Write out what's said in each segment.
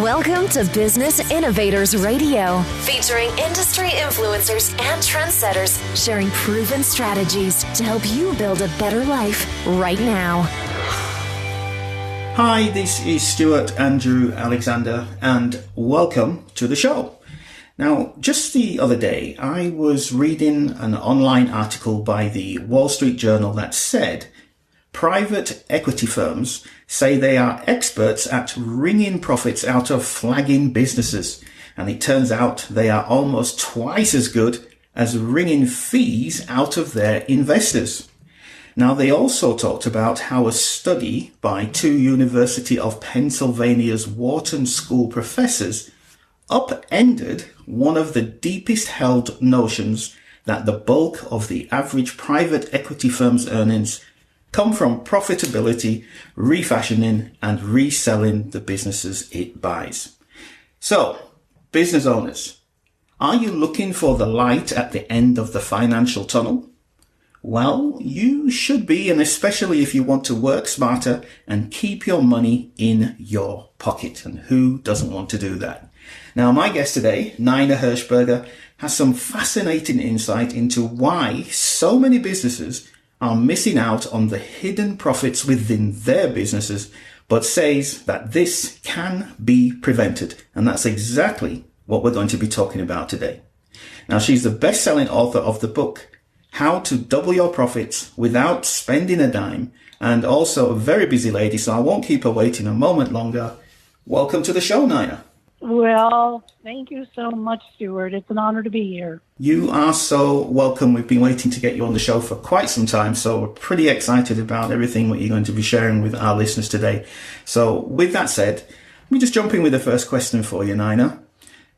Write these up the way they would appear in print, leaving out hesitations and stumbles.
Welcome to Business Innovators Radio, featuring industry influencers and trendsetters sharing proven strategies to help you build a better life right now. Hi, this is Stewart Andrew Alexander, and welcome to the show. Now, just the other day, I was reading an online article by the Wall Street Journal that said private equity firms say they are experts at wringing profits out of flagging businesses. And it turns out they are almost twice as good as wringing fees out of their investors. Now, they also talked about how a study by two University of Pennsylvania's Wharton School professors upended one of the deepest held notions that the bulk of the average private equity firm's earnings come from profitability, refashioning, and reselling the businesses it buys. So, business owners, are you looking for the light at the end of the financial tunnel? Well, you should be, and especially if you want to work smarter and keep your money in your pocket. And who doesn't want to do that? Now, my guest today, Nina Hershberger, has some fascinating insight into why so many businesses are missing out on the hidden profits within their businesses, but says that this can be prevented. And that's exactly what we're going to be talking about today. Now, she's the best-selling author of the book, How to Double Your Profits Without Spending a Dime, and also a very busy lady, so I won't keep her waiting a moment longer. Welcome to the show, Nina. Well, thank you so much, Stewart. It's an honor to be here. You are so welcome. We've been waiting to get you on the show for quite some time, so we're pretty excited about everything what you're going to be sharing with our listeners today. So with that said, let me just jump in with the first question for you, Nina.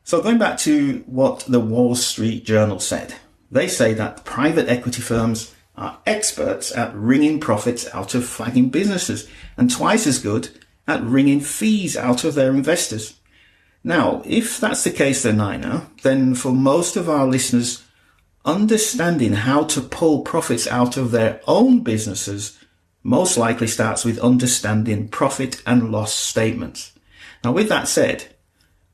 So going back to what the Wall Street Journal said, they say that private equity firms are experts at wringing profits out of flagging businesses and twice as good at wringing fees out of their investors. Now, if that's the case then, Nina, then for most of our listeners, understanding how to pull profits out of their own businesses most likely starts with understanding profit and loss statements. Now, with that said,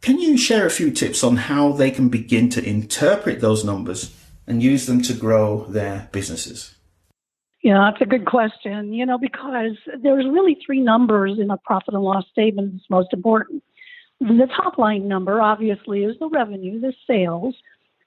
can you share a few tips on how they can begin to interpret those numbers and use them to grow their businesses? Yeah, that's a good question, because there's really three numbers in a profit and loss statement that's most important. The top line number, obviously, is the revenue, the sales,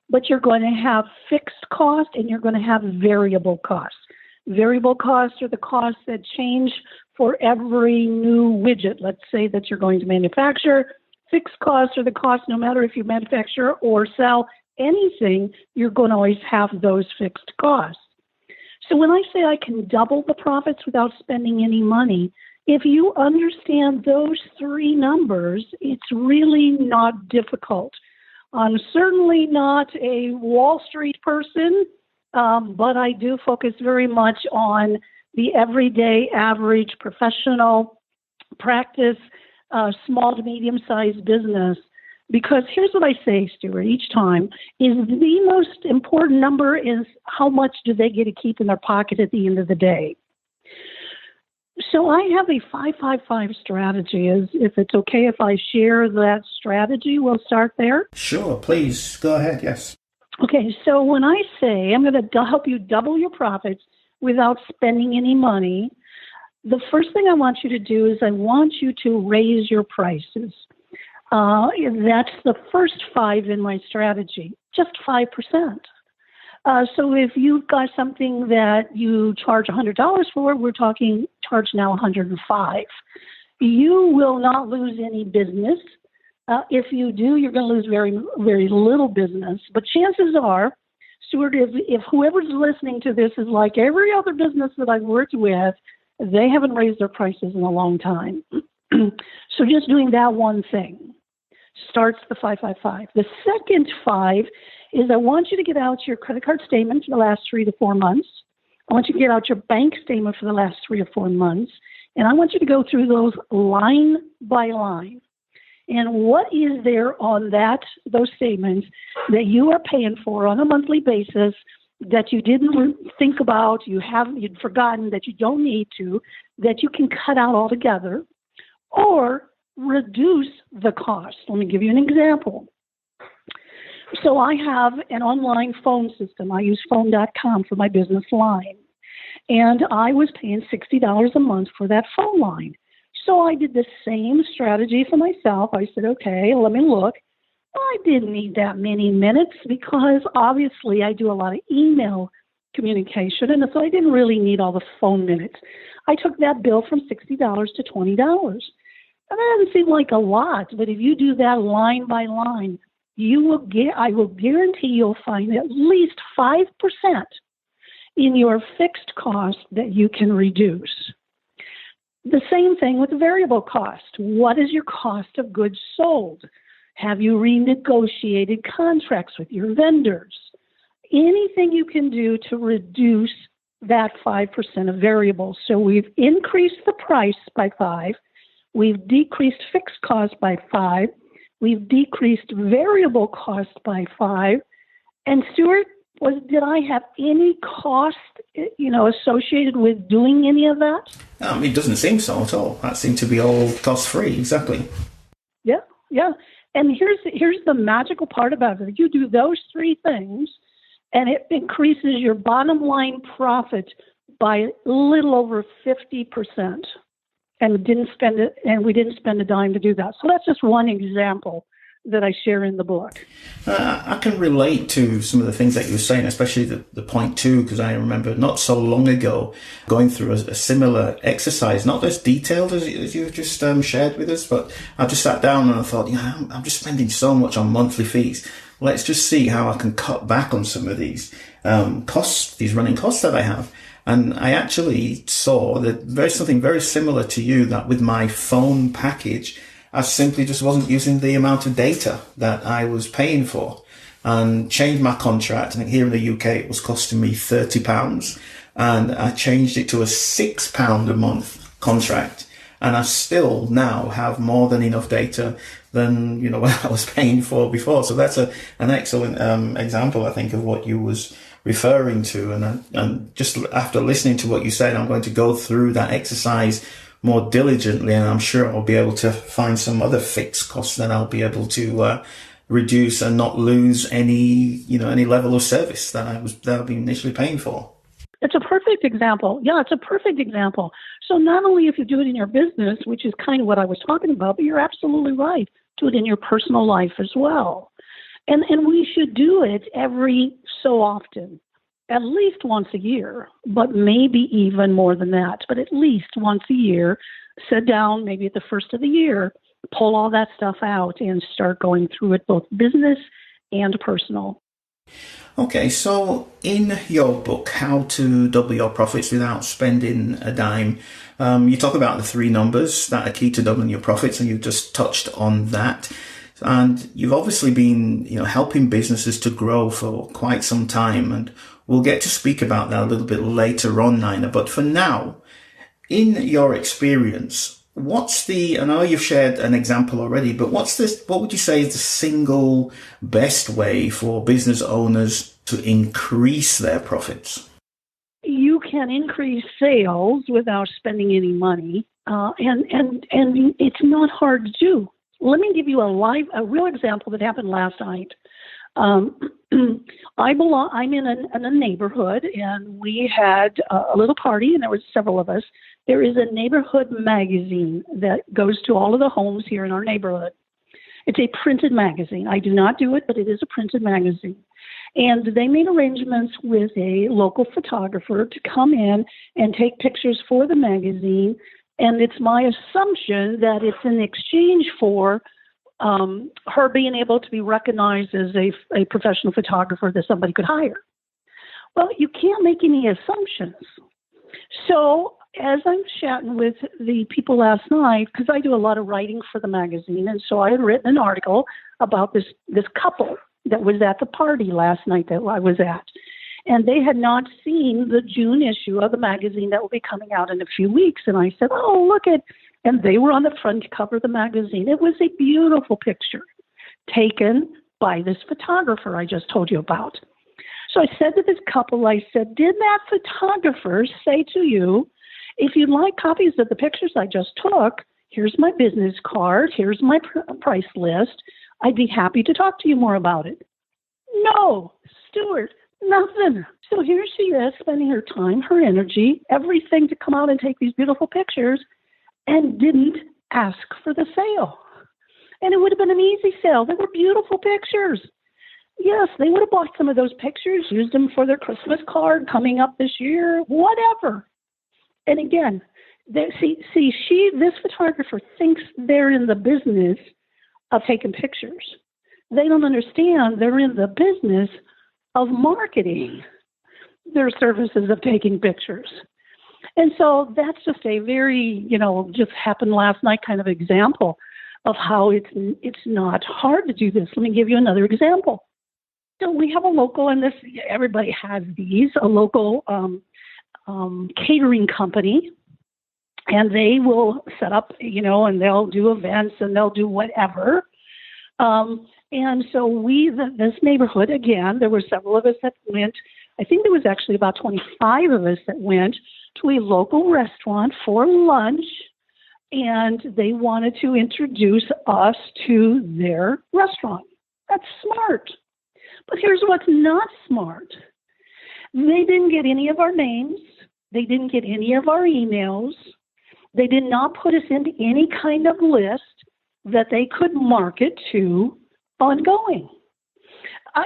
but you're going to have fixed cost and you're going to have variable costs. Variable costs are the costs that change for every new widget, let's say, that you're going to manufacture. Fixed costs are the costs no matter if you manufacture or sell anything, you're going to always have those fixed costs. So when I say I can double the profits without spending any money, if you understand those three numbers, it's really not difficult. I'm certainly not a Wall Street person, but I do focus very much on the everyday average professional practice, small to medium-sized business. Because here's what I say, Stewart, each time, is the most important number is how much do they get to keep in their pocket at the end of the day. So I have a 5-5-5 strategy. If it's okay if I share that strategy, we'll start there. Sure, please. Go ahead, yes. Okay, so when I say I'm going to help you double your profits without spending any money, the first thing I want you to do is I want you to raise your prices. That's the first 5 in my strategy, just 5%. So if you've got something that you charge $100 for, we're talking charge now $105. You will not lose any business. If you do, you're going to lose very, very little business. But chances are, Stewart, if whoever's listening to this is like every other business that I've worked with, they haven't raised their prices in a long time. So just doing that one thing starts the 5-5-5. The second 5 is I want you to get out your credit card statement for the last 3 to 4 months. I want you to get out your bank statement for the last 3 or 4 months. And I want you to go through those line by line. And what is there on those statements that you are paying for on a monthly basis that you didn't think about, you'd forgotten, that you don't need to, that you can cut out altogether? Or reduce the cost. Let me give you an example. So I have an online phone system. I use phone.com for my business line. And I was paying $60 a month for that phone line. So I did the same strategy for myself. I said, okay, let me look. I didn't need that many minutes because obviously I do a lot of email communication, and so I didn't really need all the phone minutes. I took that bill from $60 to $20. And that doesn't seem like a lot, but if you do that line by line, I will guarantee you'll find at least 5% in your fixed cost that you can reduce. The same thing with the variable cost. What is your cost of goods sold? Have you renegotiated contracts with your vendors? Anything you can do to reduce that 5% of variables. So we've increased the price by 5. We've decreased fixed cost by 5. We've decreased variable cost by 5. And Stewart, did I have any cost, associated with doing any of that? It doesn't seem so at all. That seemed to be all cost-free, exactly. Yeah. And here's the magical part about it. You do those 3 things, and it increases your bottom line profit by a little over 50%. And we didn't spend a dime to do that. So that's just one example that I share in the book. I can relate to some of the things that you were saying, especially the point 2, because I remember not so long ago going through a similar exercise, not as detailed as you've just shared with us, but I just sat down and I thought, I'm just spending so much on monthly fees. Let's just see how I can cut back on some of these costs, these running costs that I have. And I actually saw that something very similar to you, that with my phone package, I simply just wasn't using the amount of data that I was paying for, and changed my contract. I think here in the UK, it was costing me £30, and I changed it to a £6 a month contract. And I still now have more than enough data than, what I was paying for before. So that's an excellent example, I think, of what you was referring to. And just after listening to what you said, I'm going to go through that exercise more diligently, and I'm sure I'll be able to find some other fixed costs that I'll be able to reduce and not lose any level of service that I've been initially paying for. It's a perfect example. Yeah, it's a perfect example. So not only if you do it in your business, which is kind of what I was talking about, but you're absolutely right. Do it in your personal life as well. And we should do it every so often. At least once a year, but maybe even more than that, but at least once a year, sit down maybe at the first of the year, pull all that stuff out and start going through it, both business and personal. Okay, so in your book, How to Double Your Profits Without Spending a Dime, you talk about the 3 numbers that are key to doubling your profits, and you just touched on that. And you've obviously been, helping businesses to grow for quite some time, and we'll get to speak about that a little bit later on, Nina. But for now, in your experience, I know you've shared an example already, but what would you say is the single best way for business owners to increase their profits? You can increase sales without spending any money, and it's not hard to do. Let me give you a real example that happened last night. I'm in a neighborhood, and we had a little party, and there was several of us. There is a neighborhood magazine that goes to all of the homes here in our neighborhood. It's a printed magazine. I do not do it, but it is a printed magazine. And they made arrangements with a local photographer to come in and take pictures for the magazine. And it's my assumption that it's in exchange for her being able to be recognized as a professional photographer that somebody could hire. Well, you can't make any assumptions. So as I'm chatting with the people last night, because I do a lot of writing for the magazine, and so I had written an article about this couple that was at the party last night that I was at. And they had not seen the June issue of the magazine that will be coming out in a few weeks. And I said, oh, look at, and they were on the front cover of the magazine. It was a beautiful picture taken by this photographer I just told you about. So I said to this couple, I said, did that photographer say to you, if you'd like copies of the pictures I just took, Here's my business card. Here's my price list. I'd be happy to talk to you more about it. No, Stewart, nothing. So here she is spending her time, her energy, everything to come out and take these beautiful pictures, and didn't ask for the sale. And it would have been an easy sale. They were beautiful pictures. Yes, they would have bought some of those pictures, used them for their Christmas card coming up this year, whatever. And again, this photographer thinks they're in the business of taking pictures. They don't understand they're in the business of marketing their services of taking pictures. And so that's just a very, just happened last night kind of example of how it's not hard to do this. Let me give you another example. So we have a local, and everybody has these, a local catering company, and they will set up, and they'll do events and they'll do whatever. And so this neighborhood, again, there were several of us that went. I think there was actually about 25 of us that went to a local restaurant for lunch, and they wanted to introduce us to their restaurant. That's smart. But here's what's not smart. They didn't get any of our names. They didn't get any of our emails. They did not put us into any kind of list that they could market to ongoing.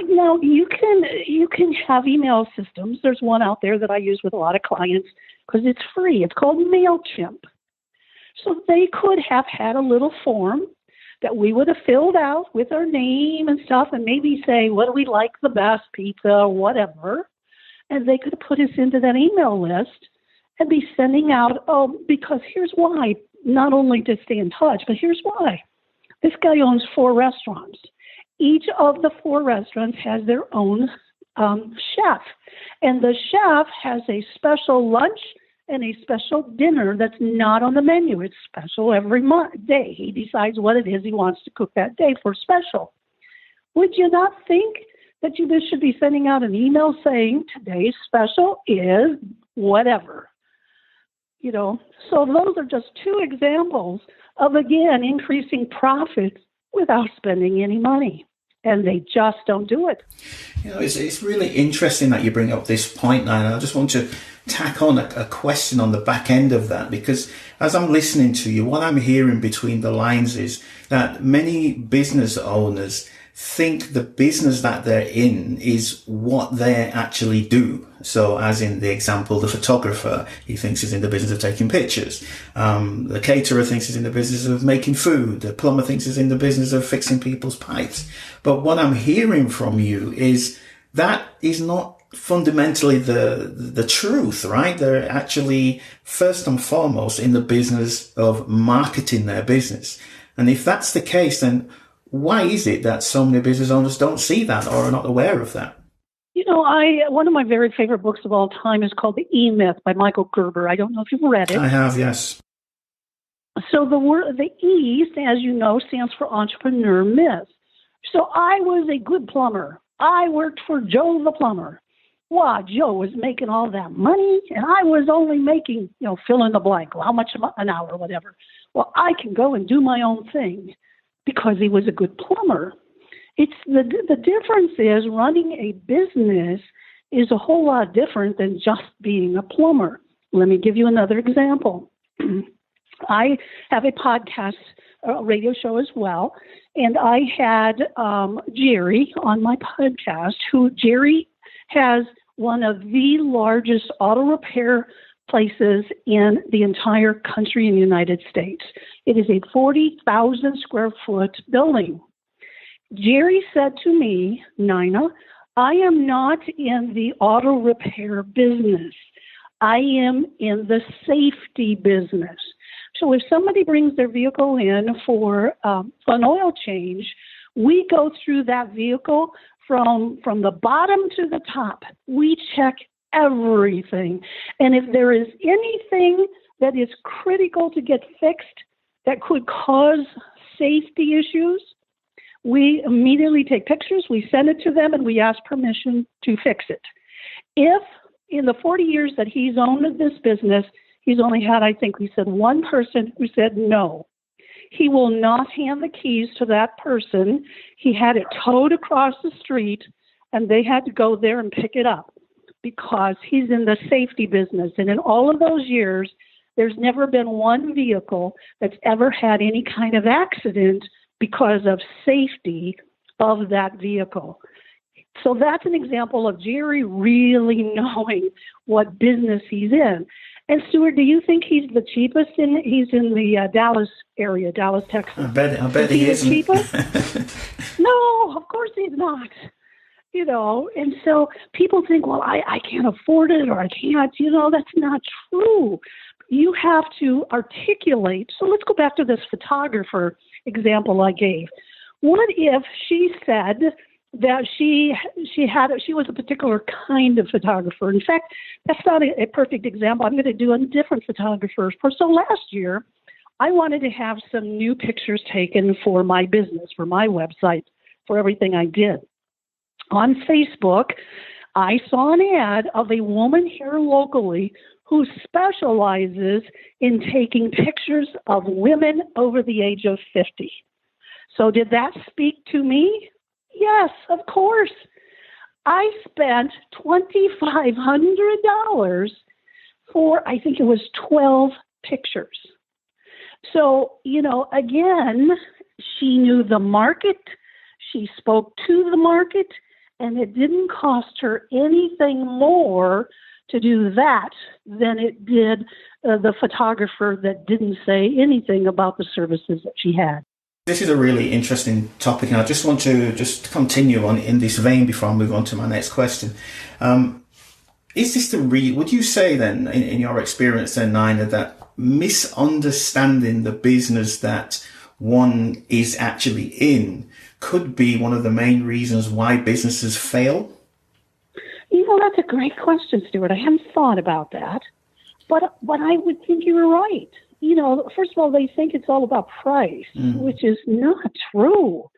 Now, you can have email systems. There's one out there that I use with a lot of clients because it's free. It's called MailChimp. So they could have had a little form that we would have filled out with our name and stuff and maybe say, what do we like the best, pizza or whatever. And they could have put us into that email list and be sending out, because here's why, not only to stay in touch, but here's why. This guy owns 4 restaurants. Each of the 4 restaurants has their own chef. And the chef has a special lunch and a special dinner that's not on the menu. It's special every day. He decides what it is he wants to cook that day for special. Would you not think that you should be sending out an email saying today's special is whatever? So those are just 2 examples of, again, increasing profits without spending any money. And they just don't do it. It's really interesting that you bring up this point now. And I just want to tack on a question on the back end of that, because as I'm listening to you, what I'm hearing between the lines is that many business owners think the business that they're in is what they actually do. So as in the example, the photographer, he thinks he's in the business of taking pictures. The caterer thinks he's in the business of making food. The plumber thinks he's in the business of fixing people's pipes. But what I'm hearing from you is that is not fundamentally the truth, right? They're actually first and foremost in the business of marketing their business. And if that's the case, then why is it that so many business owners don't see that or are not aware of that? One of my very favorite books of all time is called The E-Myth by Michael Gerber. I don't know if you've read it. I have, yes. So the E, as you know, stands for entrepreneur myth. So I was a good plumber. I worked for Joe the plumber. Wow, Joe was making all that money, and I was only making, fill in the blank, how much an hour, whatever. Well, I can go and do my own thing because he was a good plumber. It's the difference is running a business is a whole lot different than just being a plumber. Let me give you another example. I have a podcast, a radio show as well, and I had Jerry on my podcast, Jerry has one of the largest auto repair places in the entire country in the United States. It is a 40,000 square foot building. Jerry said to me, Nina, I am not in the auto repair business. I am in the safety business. So if somebody brings their vehicle in for an oil change, we go through that vehicle from the bottom to the top. We check everything. And if there is anything that is critical to get fixed that could cause safety issues, we immediately take pictures, we send it to them, and we ask permission to fix it. If in the 40 years that he's owned this business, he's only had, I think we said, one person who said no. He will not hand the keys to that person. He had it towed across the street, and they had to go there and pick it up because he's in the safety business. And in all of those years, there's never been one vehicle that's ever had any kind of accident because of safety of that vehicle. So that's an example of Jerry really knowing what business he's in. And Stewart, do you think he's the cheapest? He's in the Dallas area, Dallas, Texas. I bet he isn't. Cheapest? No, of course he's not. And so people think, well, I can't afford it or I can't, that's not true. You have to articulate. So let's go back to this photographer example I gave. What if she said that she was a particular kind of photographer? In fact, that's not a perfect example. I'm going to do a different photographer. So last year, I wanted to have some new pictures taken for my business, for my website, for everything I did. On Facebook, I saw an ad of a woman here locally who specializes in taking pictures of women over the age of 50. So did that speak to me? Yes, of course. I spent $2,500 for, I think it was 12 pictures. So, again, she knew the market. She spoke to the market, and it didn't cost her anything more to do that than it did the photographer that didn't say anything about the services that she had. This is a really interesting topic, and I just want to continue on in this vein before I move on to my next question. Is this would you say then, in your experience then, Nina, that misunderstanding the business that one is actually in could be one of the main reasons why businesses fail? That's a great question, Stewart. I hadn't thought about that, but I would think you were right. First of all, they think it's all about price, which is not true.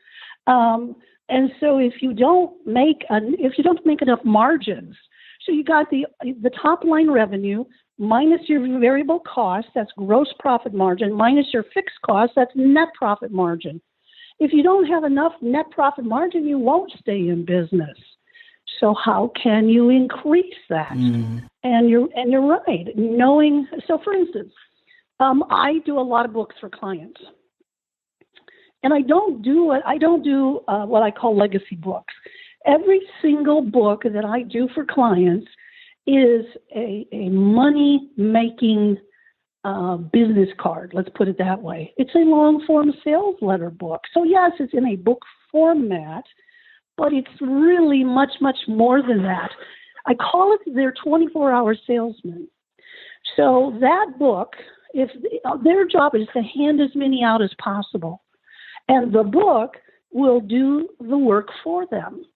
And so if you don't make enough margins, so you got the top line revenue minus your variable cost, that's gross profit margin, minus your fixed cost, that's net profit margin. If you don't have enough net profit margin, you won't stay in business. So how can you increase that? And you're right. So for instance, I do a lot of books for clients, and I don't do what I call legacy books. Every single book that I do for clients is a money-making business card. Let's put it that way. It's a long-form sales letter book. So yes, it's in a book format, but it's really much, much more than that. I call it their 24-hour salesman. So that book, if their job is to hand as many out as possible, and the book will do the work for them.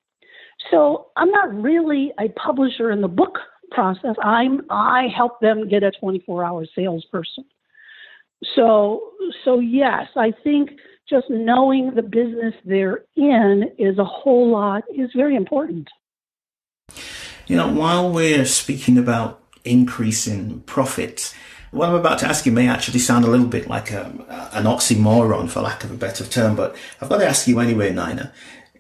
So I'm not really a publisher in the book process. I help them get a 24-hour salesperson. So yes, I think just knowing the business they're in is very important. While we're speaking about increasing profits, what I'm about to ask you may actually sound a little bit like an oxymoron, for lack of a better term, but I've got to ask you anyway, Nina.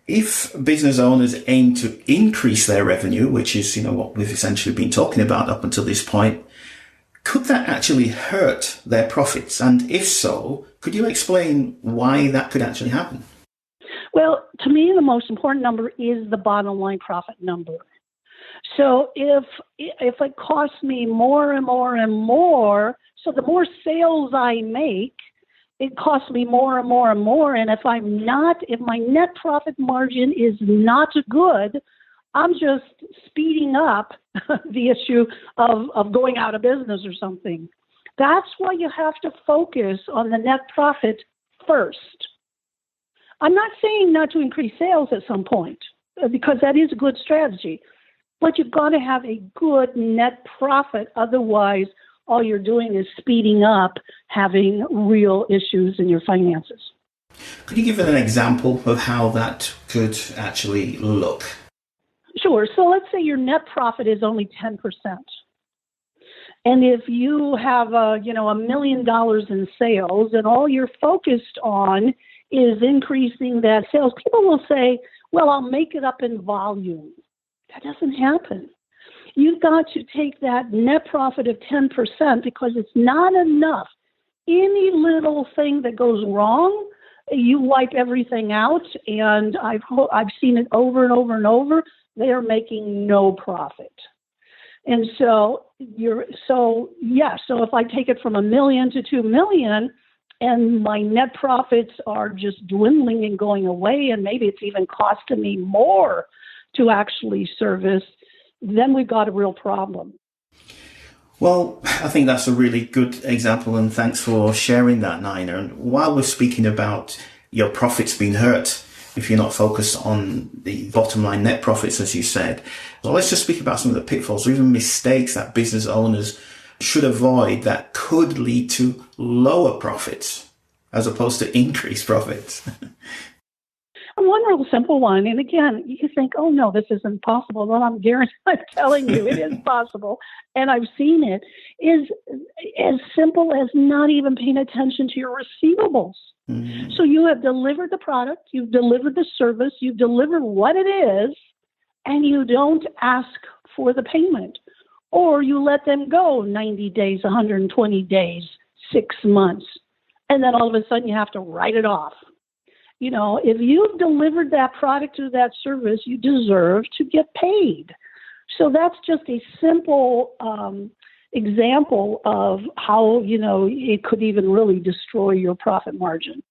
If business owners aim to increase their revenue, which is, what we've essentially been talking about up until this point, could that actually hurt their profits? And if so, could you explain why that could actually happen? Well, to me, the most important number is the bottom line profit number. So if it costs me more and more and more, so the more sales I make, it costs me more and more and more. And if my net profit margin is not good, I'm just speeding up the issue of going out of business or something. That's why you have to focus on the net profit first. I'm not saying not to increase sales at some point, because that is a good strategy. But you've got to have a good net profit. Otherwise, all you're doing is speeding up having real issues in your finances. Could you give an example of how that could actually look? Sure. So let's say your net profit is only 10%. And if you have $1 million in sales and all you're focused on is increasing that sales, people will say, well, I'll make it up in volume. That doesn't happen. You've got to take that net profit of 10% because it's not enough. Any little thing that goes wrong, you wipe everything out, and I've seen it over and over and over. They are making no profit. And so if I take it from $1 million to $2 million and my net profits are just dwindling and going away, and maybe it's even costing me more to actually service, then we've got a real problem. Well, I think that's a really good example, and thanks for sharing that, Nina. And while we're speaking about your profits being hurt, if you're not focused on the bottom line net profits, as you said, well, let's just speak about some of the pitfalls or even mistakes that business owners should avoid that could lead to lower profits as opposed to increased profits. One real simple one, and again, you think, oh no, this isn't possible. Well, I'm telling you, it is possible, and I've seen it, is as simple as not even paying attention to your receivables. Mm-hmm. So you have delivered the product, you've delivered the service, you've delivered what it is, and you don't ask for the payment. Or you let them go 90 days, 120 days, 6 months, and then all of a sudden you have to write it off. If you've delivered that product or that service, you deserve to get paid. So that's just a simple example of how, it could even really destroy your profit margin.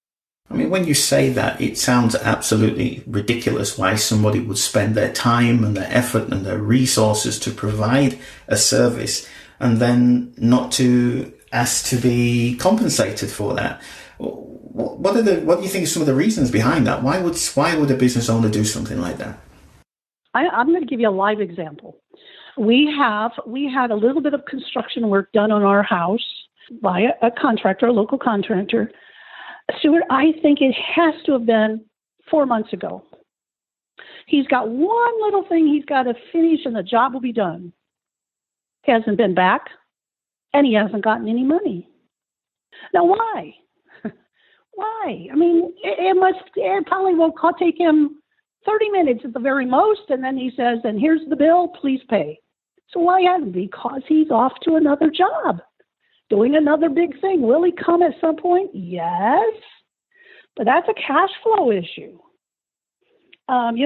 I mean, when you say that, it sounds absolutely ridiculous why somebody would spend their time and their effort and their resources to provide a service and then not to ask to be compensated for that. What do you think are some of the reasons behind that? Why would a business owner do something like that? I'm going to give you a live example. We had a little bit of construction work done on our house by a contractor, a local contractor. Stewart, I think it has to have been 4 months ago. He's got one little thing he's got to finish and the job will be done. He hasn't been back and he hasn't gotten any money. Now, why? Why? I mean, it probably will take him 30 minutes at the very most, and then he says, and here's the bill, please pay. So why hasn't he? Because he's off to another job, doing another big thing. Will he come at some point? Yes. But that's a cash flow issue. I'm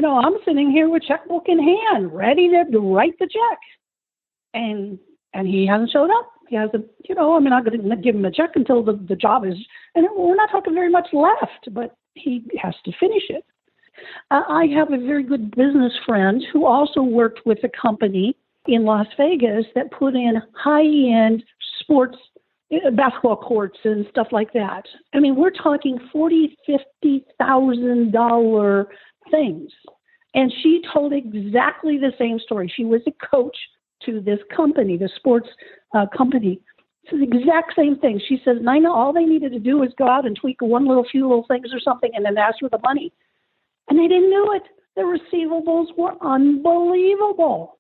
sitting here with checkbook in hand, ready to write the check. And he hasn't showed up. He hasn't, I'm not going to give him a check until the job is, and we're not talking very much left, but he has to finish it. I have a very good business friend who also worked with a company in Las Vegas that put in high-end sports basketball courts and stuff like that. I mean, we're talking $40,000, $50,000 things. And she told exactly the same story. She was a coach to this company, the sports company. It's the exact same thing. She says, Nina, all they needed to do was go out and tweak few little things or something and then ask for the money. And they didn't do it. The receivables were unbelievable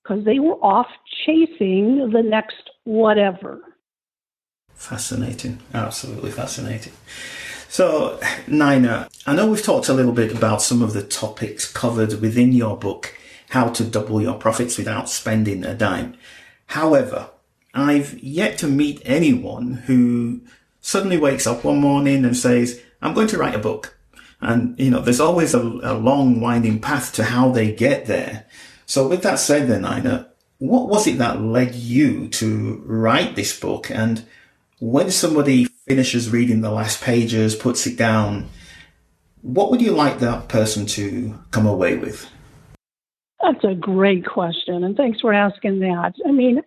because they were off chasing the next whatever. Fascinating. Absolutely fascinating. So, Nina, I know we've talked a little bit about some of the topics covered within your book, How to Double Your Profits Without Spending a Dime. However, I've yet to meet anyone who suddenly wakes up one morning and says, I'm going to write a book. And, there's always a long winding path to how they get there. So with that said then, Nina, what was it that led you to write this book? And when somebody finishes reading the last pages, puts it down, what would you like that person to come away with? That's a great question, and thanks for asking that. I mean,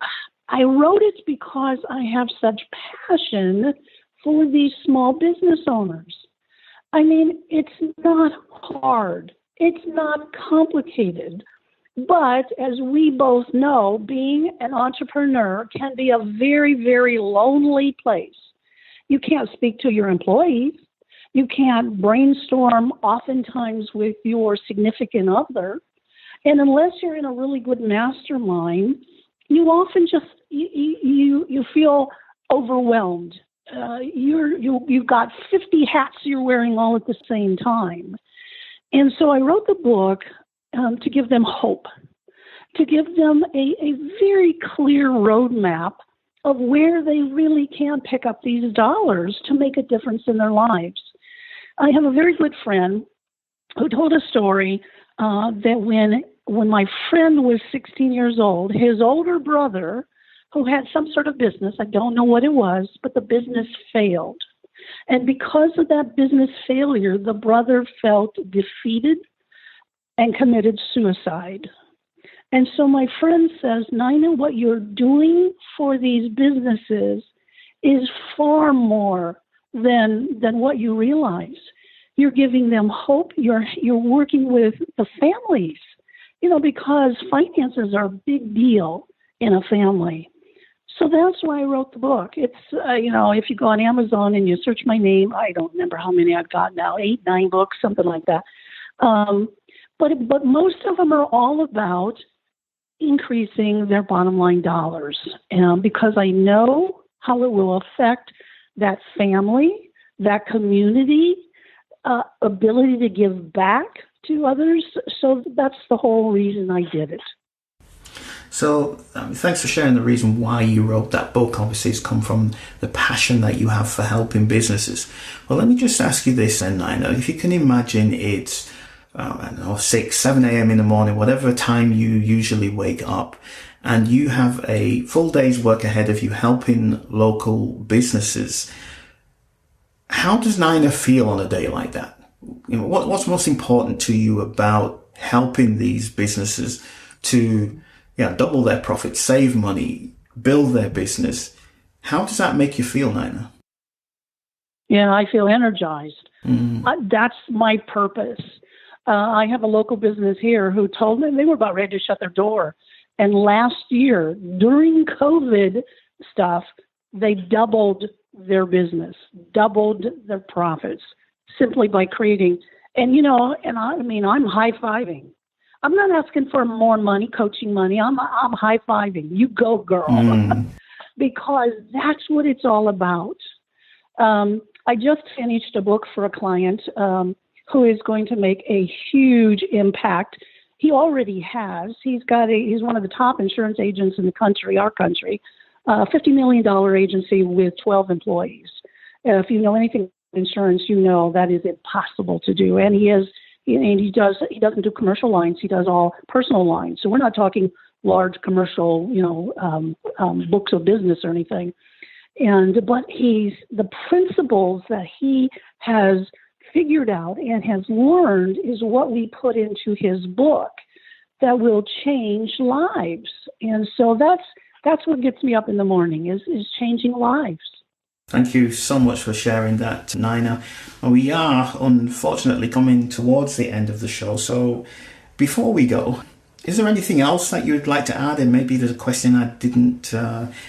I wrote it because I have such passion for these small business owners. I mean, it's not hard. It's not complicated. But as we both know, being an entrepreneur can be a very, very lonely place. You can't speak to your employees. You can't brainstorm oftentimes with your significant other. And unless you're in a really good mastermind, you often just you feel overwhelmed. You've got 50 hats you're wearing all at the same time. And so I wrote the book to give them hope, to give them a very clear roadmap of where they really can pick up these dollars to make a difference in their lives. I have a very good friend who told a story that when my friend was 16 years old, his older brother, who had some sort of business, I don't know what it was, but the business failed. And because of that business failure, the brother felt defeated and committed suicide. And so my friend says, Nina, what you're doing for these businesses is far more than what you realize. You're giving them hope. You're working with the families, because finances are a big deal in a family. So that's why I wrote the book. It's, if you go on Amazon and you search my name, I don't remember how many I've got now, 8, 9 books, something like that. But most of them are all about increasing their bottom line dollars, because I know how it will affect that family, that community, ability to give back to others. So that's the whole reason I did it. So thanks for sharing the reason why you wrote that book. Obviously, it's come from the passion that you have for helping businesses. Well, let me just ask you this then, Nina. If you can imagine it's, 6, 7 a.m. in the morning, whatever time you usually wake up, and you have a full day's work ahead of you helping local businesses. How does Nina feel on a day like that? What's most important to you about helping these businesses to double their profits, save money, build their business? How does that make you feel, Nina? Yeah, I feel energized. That's my purpose. I have a local business here who told me they were about ready to shut their door. And last year, during COVID stuff, they doubled their business, doubled their profits simply by creating. And, I'm high-fiving. I'm not asking for more money, coaching money. I'm high-fiving. You go, girl. Because that's what it's all about. I just finished a book for a client who is going to make a huge impact. He already has. He's one of the top insurance agents in the country, our country, $50 million agency with 12 employees. If you know anything about insurance, you know that is impossible to do. And he doesn't do commercial lines. He does all personal lines. So we're not talking large commercial, books of business or anything. But the principles that he has figured out and has learned is what we put into his book that will change lives. And so that's what gets me up in the morning is changing lives. Thank you so much for sharing that, Nina. We are unfortunately coming towards the end of the show. So before we go, is there anything else that you'd like to add? And maybe there's a question I didn't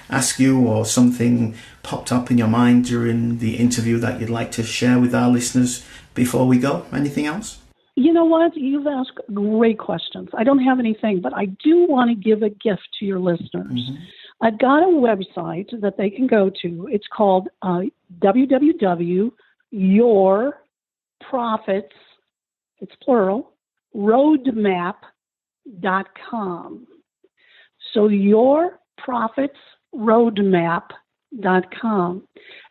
ask you, or something popped up in your mind during the interview that you'd like to share with our listeners before we go? Anything else? You know what? You've asked great questions. I don't have anything, but I do want to give a gift to your listeners. Mm-hmm. I've got a website that they can go to. It's called www.yourprofits, it's plural, roadmap.com. So yourprofitsroadmap.com.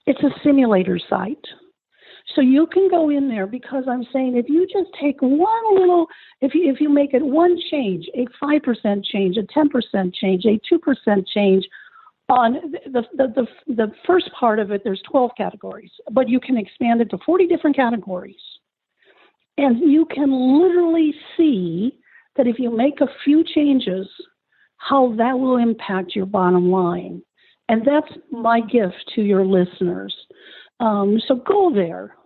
It's a simulator site. So you can go in there, because I'm saying if you just take one little, if you make it one change, a 5% change, a 10% change, a 2% change on the first part of it, there's 12 categories, but you can expand it to 40 different categories. And you can literally see that if you make a few changes, how that will impact your bottom line. And that's my gift to your listeners. So go there.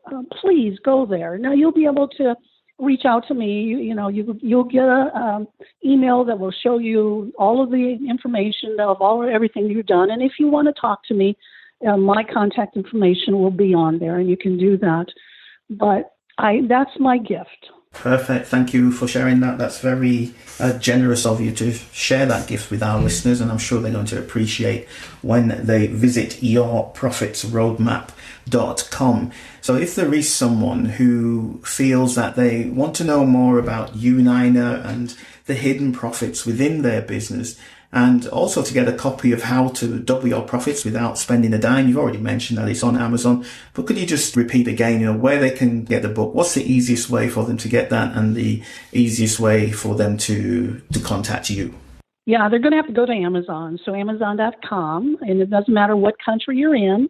Please go there. Now you'll be able to reach out to me. You'll get a email that will show you all of the information of everything you've done. And if you want to talk to me, my contact information will be on there, and you can do that. But that's my gift. Perfect. Thank you for sharing that. That's very generous of you to share that gift with our listeners, and I'm sure they're going to appreciate when they visit yourprofitsroadmap.com. So if there is someone who feels that they want to know more about you, Nina, and the hidden profits within their business, and also to get a copy of How to Double Your Profits Without Spending a Dime. You've already mentioned that it's on Amazon, but could you just repeat again, where they can get the book? What's the easiest way for them to get that, and the easiest way for them to contact you? Yeah, they're going to have to go to Amazon. So Amazon.com, and it doesn't matter what country you're in.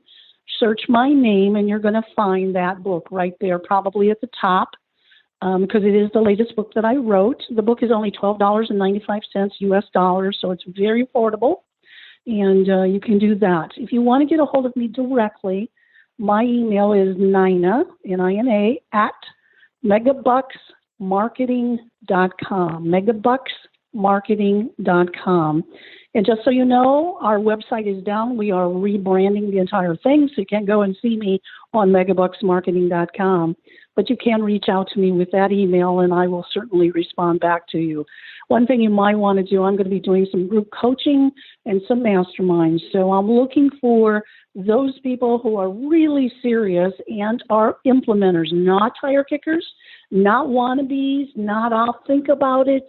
Search my name, and you're going to find that book right there, probably at the top. Because it is the latest book that I wrote. The book is only $12.95 US dollars, so it's very affordable, and you can do that. If you want to get a hold of me directly, my email is Nina, N-I-N-A, at megabucksmarketing.com, megabucksmarketing.com. And just so you know, our website is down. We are rebranding the entire thing, so you can go and see me on megabucksmarketing.com. But you can reach out to me with that email, and I will certainly respond back to you. One thing you might want to do, I'm going to be doing some group coaching and some masterminds. So I'm looking for those people who are really serious and are implementers, not tire kickers, not wannabes, not I'll think about it,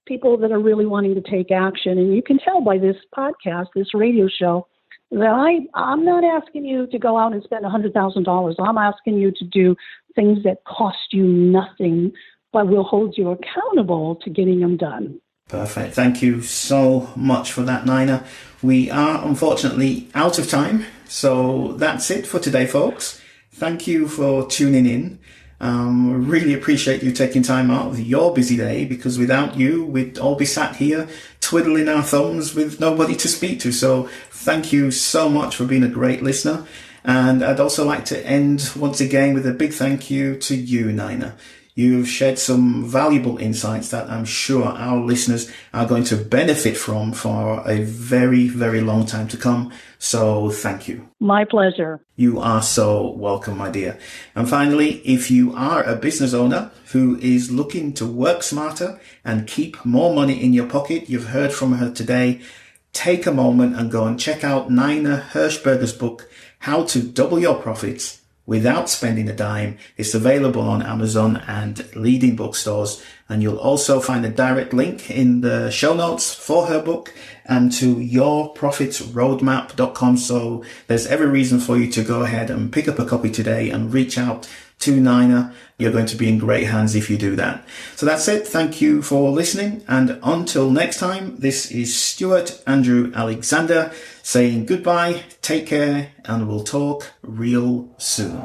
people that are really wanting to take action. And you can tell by this podcast, this radio show, that I'm not asking you to go out and spend $100,000. I'm asking you to do things that cost you nothing, but will hold you accountable to getting them done. Perfect. Thank you so much for that, Nina. We are unfortunately out of time. So that's it for today, folks. Thank you for tuning in. Really appreciate you taking time out of your busy day, because without you, we'd all be sat here twiddling our thumbs with nobody to speak to. So thank you so much for being a great listener. And I'd also like to end once again with a big thank you to you, Nina. You've shared some valuable insights that I'm sure our listeners are going to benefit from for a very, very long time to come. So thank you. My pleasure. You are so welcome, my dear. And finally, if you are a business owner who is looking to work smarter and keep more money in your pocket, you've heard from her today, take a moment and go and check out Nina Hershberger's book, How to Double Your Profits Without Spending a Dime. It's available on Amazon and leading bookstores. And you'll also find a direct link in the show notes for her book and to yourprofitsroadmap.com. So there's every reason for you to go ahead and pick up a copy today and reach out to Nina. You're going to be in great hands if you do that. So that's it. Thank you for listening. And until next time, this is Stewart Andrew Alexander saying goodbye, take care, and we'll talk real soon.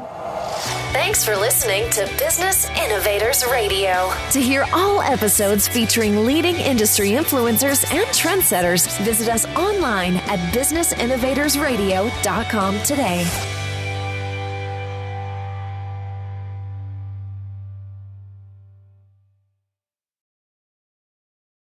Thanks for listening to Business Innovators Radio. To hear all episodes featuring leading industry influencers and trendsetters, visit us online at businessinnovatorsradio.com today.